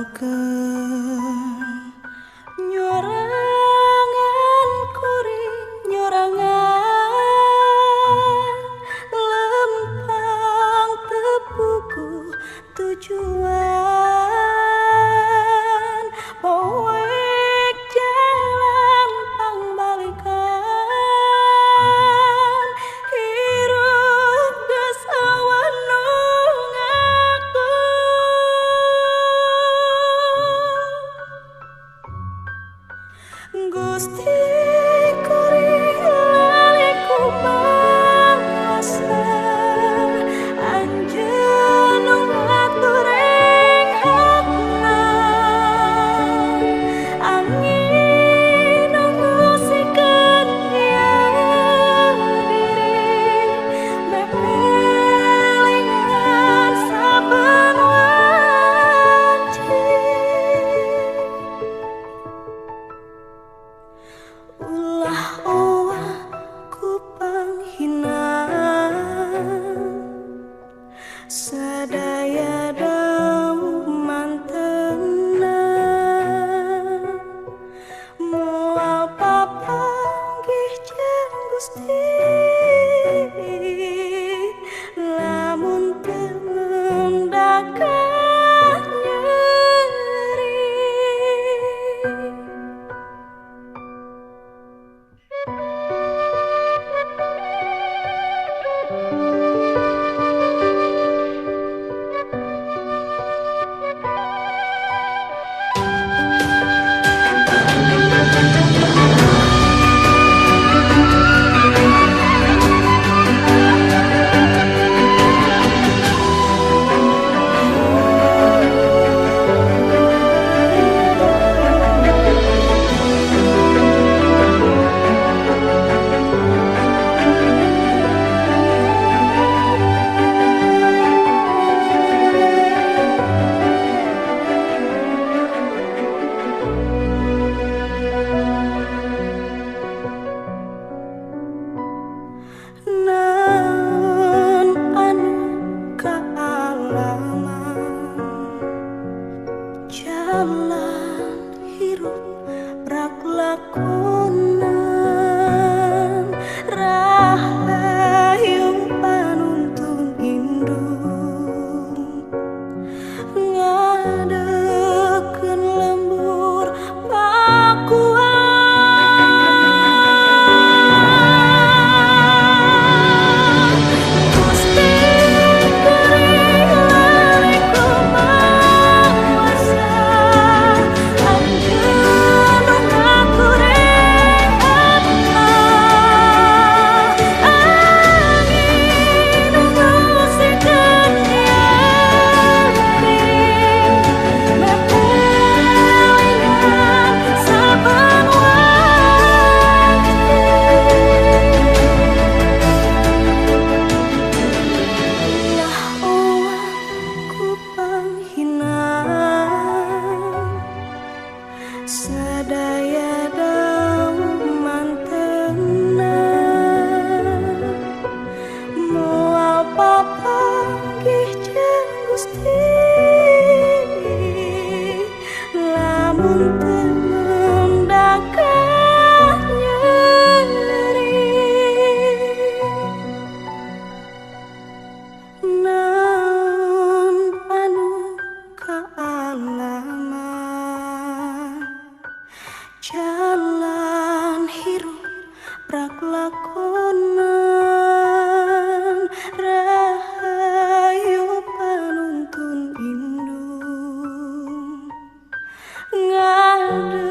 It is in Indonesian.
ngalakeun nyorangan kuring nyorangan lempang tepuku tujuan poek jalan pangbalikan hirup geus awan nu ngaku Gusti kuring lali kumaha anjeun nu ngatureng hakna angin nu ngusikeun ieu diri bepelengan saben wanci ulah owah ku panghinaan sadaya dawuh mantenan moal papanggih jeung Gusti lamun teu ngendakkeun nyeri naon anu kaalaman jalan hirup prak lakonan rahayu panuntun indung ngadekeun lembur pakuan Gusti kuring lali kumaha anjeun nu ngatureng hakna angin nu ngusikeun ieu diri bepelengan saben wanci ulah owah ku panghinaan sadaya dawuh mantenan moal papanggih jeung Gusti lamun teu ngendakkeun nyeri naon anu kaalaman jalan hirup prak lakonan rahayu panuntun indung ngade